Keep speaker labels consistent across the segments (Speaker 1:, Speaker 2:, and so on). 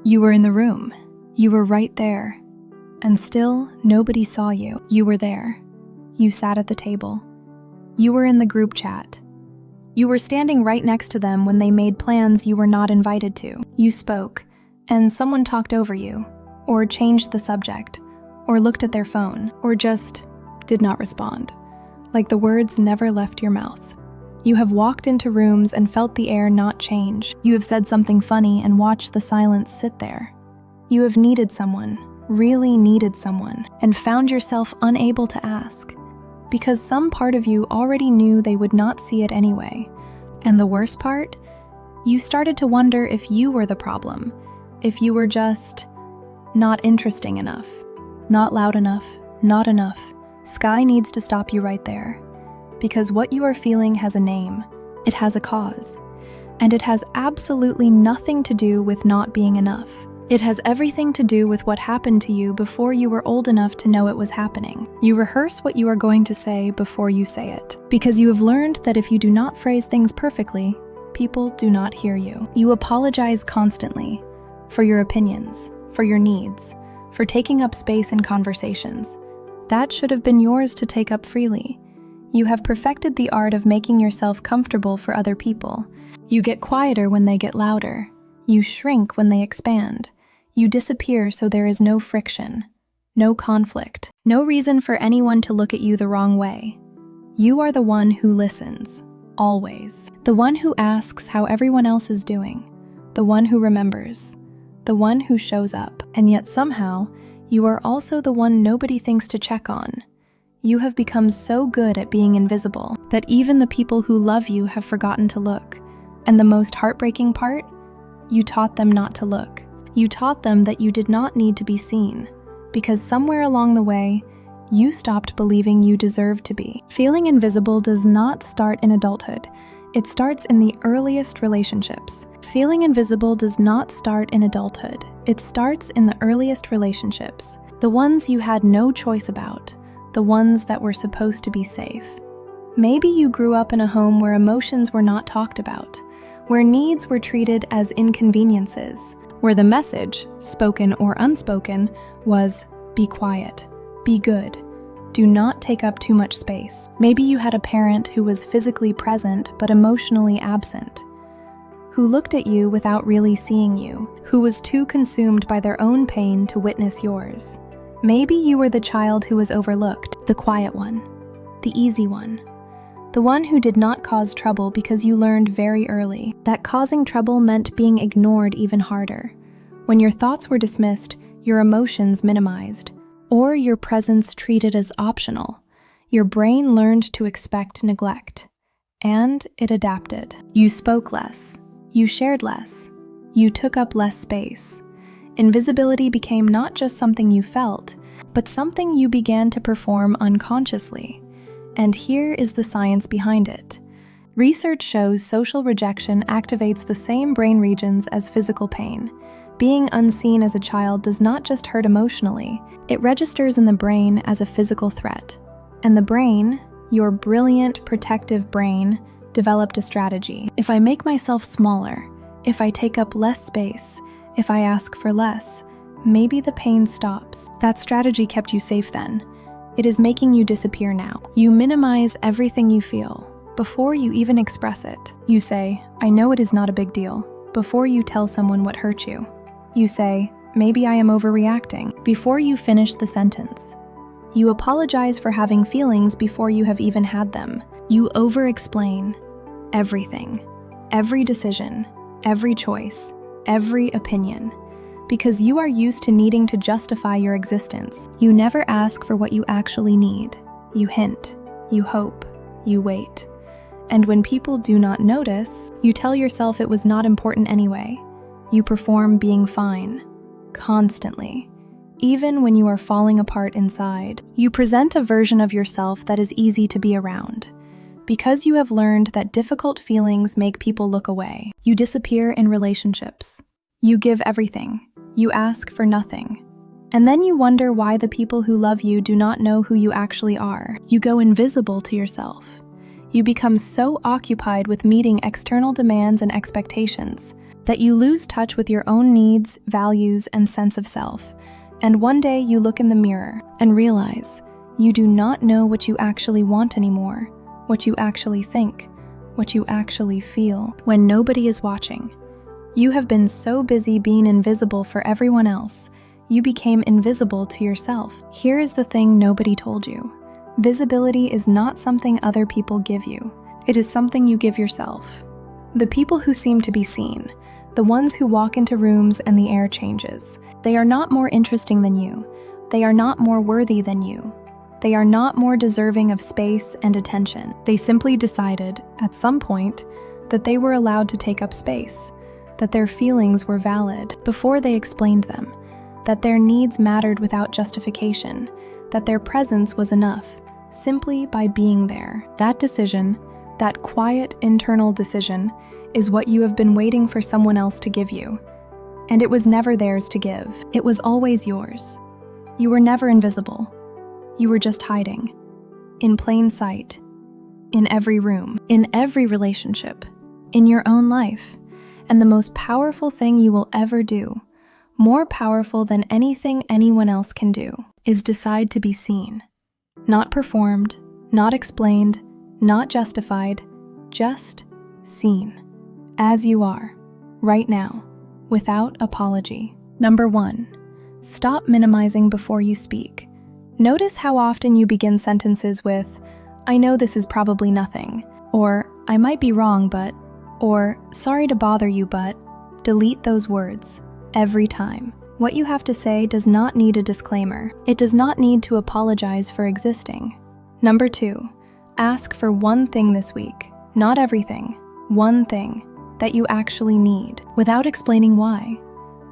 Speaker 1: You were in the room. You were right there. And still, nobody saw you. You were there. You sat at the table. You were in the group chat. You were standing right next to them when they made plans you were not invited to. You spoke, and someone talked over you, or changed the subject, or looked at their phone, or just did not respond, like the words never left your mouth. You have walked into rooms and felt the air not change. You have said something funny and watched the silence sit there. You have needed someone, really needed someone, and found yourself unable to ask, because some part of you already knew they would not see it anyway. And the worst part? You started to wonder if you were the problem, if you were just not interesting enough, not loud enough, not enough. Skye needs to stop you right there, because what you are feeling has a name, it has a cause, and it has absolutely nothing to do with not being enough. It has everything to do with what happened to you before you were old enough to know it was happening. You rehearse what you are going to say before you say it, because you have learned that if you do not phrase things perfectly, people do not hear you. You apologize constantly for your opinions, for your needs, for taking up space in conversations. That should have been yours to take up freely. You have perfected the art of making yourself comfortable for other people. You get quieter when they get louder. You shrink when they expand. You disappear so there is no friction, no conflict, no reason for anyone to look at you the wrong way. You are the one who listens, always. The one who asks how everyone else is doing. The one who remembers. The one who shows up. And yet somehow, you are also the one nobody thinks to check on. You have become so good at being invisible that even the people who love you have forgotten to look. And the most heartbreaking part? You taught them not to look. You taught them that you did not need to be seen, because somewhere along the way, you stopped believing you deserved to be. Feeling invisible does not start in adulthood. It starts in the earliest relationships. Feeling invisible does not start in adulthood. It starts in the earliest relationships. The ones you had no choice about. The ones that were supposed to be safe. Maybe you grew up in a home where emotions were not talked about, where needs were treated as inconveniences, where the message, spoken or unspoken, was be quiet, be good, do not take up too much space. Maybe you had a parent who was physically present but emotionally absent, who looked at you without really seeing you, who was too consumed by their own pain to witness yours. Maybe you were the child who was overlooked, the quiet one, the easy one. The one who did not cause trouble because you learned very early that causing trouble meant being ignored even harder. When your thoughts were dismissed, your emotions minimized, or your presence treated as optional, your brain learned to expect neglect, and it adapted. You spoke less, you shared less, you took up less space. Invisibility became not just something you felt, but something you began to perform unconsciously. And here is the science behind it. Research shows social rejection activates the same brain regions as physical pain. Being unseen as a child does not just hurt emotionally, it registers in the brain as a physical threat. And the brain, your brilliant, protective brain, developed a strategy. If I make myself smaller, if I take up less space, if I ask for less, maybe the pain stops. That strategy kept you safe then. It is making you disappear now. You minimize everything you feel before you even express it. You say, I know it is not a big deal, before you tell someone what hurt you. You say, maybe I am overreacting, before you finish the sentence. You apologize for having feelings before you have even had them. You over-explain everything, every decision, every choice, every opinion. Because you are used to needing to justify your existence. You never ask for what you actually need. You hint, you hope, you wait. And when people do not notice, you tell yourself it was not important anyway. You perform being fine, constantly. Even when you are falling apart inside, you present a version of yourself that is easy to be around. Because you have learned that difficult feelings make people look away, you disappear in relationships. You give everything. You ask for nothing. And then you wonder why the people who love you do not know who you actually are. You go invisible to yourself. You become so occupied with meeting external demands and expectations that you lose touch with your own needs, values, and sense of self. And one day you look in the mirror and realize you do not know what you actually want anymore, what you actually think, what you actually feel when nobody is watching. You have been so busy being invisible for everyone else, you became invisible to yourself. Here is the thing nobody told you. Visibility is not something other people give you. It is something you give yourself. The people who seem to be seen, the ones who walk into rooms and the air changes, they are not more interesting than you. They are not more worthy than you. They are not more deserving of space and attention. They simply decided, at some point, that they were allowed to take up space, that their feelings were valid before they explained them, that their needs mattered without justification, that their presence was enough, simply by being there. That decision, that quiet internal decision, is what you have been waiting for someone else to give you. And it was never theirs to give. It was always yours. You were never invisible. You were just hiding. In plain sight. In every room. In every relationship. In your own life. And the most powerful thing you will ever do, more powerful than anything anyone else can do, is decide to be seen. Not performed, not explained, not justified, just seen. As you are, right now, without apology. Number 1, stop minimizing before you speak. Notice how often you begin sentences with, "I know this is probably nothing," or "I might be wrong, but," or "sorry to bother you, but." Delete those words. Every time. What you have to say does not need a disclaimer. It does not need to apologize for existing. Number 2, ask for one thing this week, not everything, one thing that you actually need, without explaining why,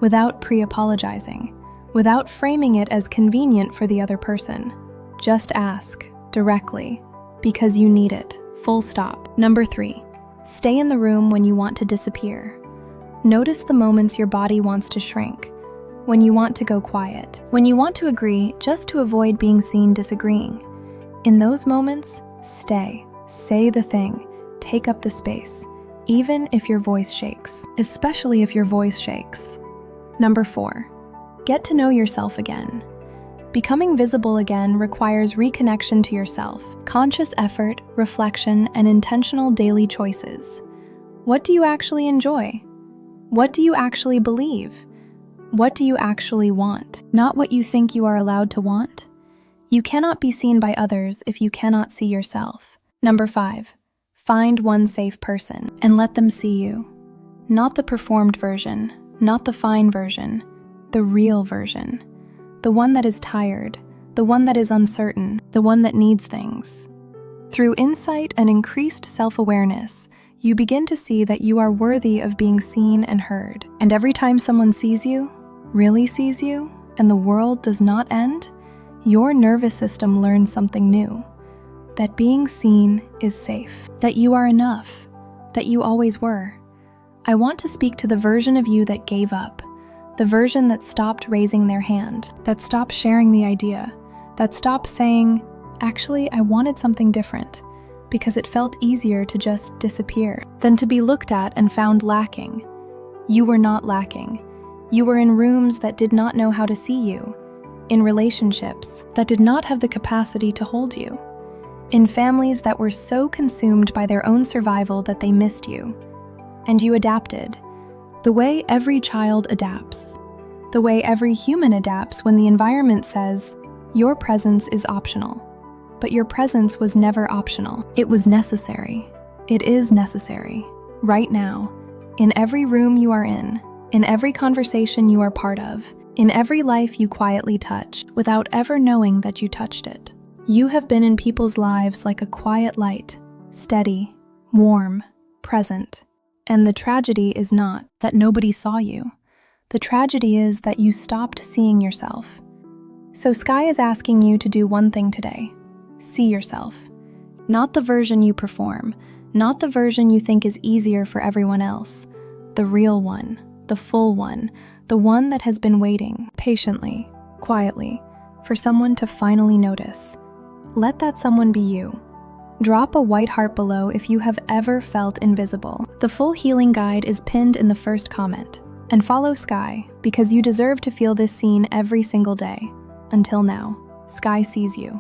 Speaker 1: without pre-apologizing, without framing it as convenient for the other person. Just ask, directly, because you need it, full stop. Number 3, stay in the room when you want to disappear. Notice the moments your body wants to shrink, when you want to go quiet, when you want to agree just to avoid being seen disagreeing. In those moments, stay, say the thing, take up the space, even if your voice shakes, especially if your voice shakes. Number 4, get to know yourself again. Becoming visible again requires reconnection to yourself, conscious effort, reflection, and intentional daily choices. What do you actually enjoy? What do you actually believe? What do you actually want? Not what you think you are allowed to want. You cannot be seen by others if you cannot see yourself. Number 5, find one safe person and let them see you. Not the performed version, not the fine version, the real version. The one that is tired, the one that is uncertain, the one that needs things. Through insight and increased self-awareness, you begin to see that you are worthy of being seen and heard. And every time someone sees you, really sees you, and the world does not end, your nervous system learns something new. That being seen is safe. That you are enough. That you always were. I want to speak to the version of you that gave up. The version that stopped raising their hand. That stopped sharing the idea. That stopped saying, "Actually, I wanted something different," because it felt easier to just disappear than to be looked at and found lacking. You were not lacking. You were in rooms that did not know how to see you, in relationships that did not have the capacity to hold you, in families that were so consumed by their own survival that they missed you. And you adapted, the way every child adapts, the way every human adapts when the environment says, your presence is optional. But your presence was never optional. It was necessary. It is necessary. Right now. In every room you are in every conversation you are part of, in every life you quietly touch, without ever knowing that you touched it. You have been in people's lives like a quiet light, steady, warm, present. And the tragedy is not that nobody saw you. The tragedy is that you stopped seeing yourself. So Skye is asking you to do one thing today. See yourself. Not the version you perform, not the version you think is easier for everyone else. The real one, the full one, the one that has been waiting, patiently, quietly, for someone to finally notice. Let that someone be you. Drop a white heart below if you have ever felt invisible. The full healing guide is pinned in the first comment. And follow Skye, because you deserve to feel this scene every single day. Until now, Skye sees you.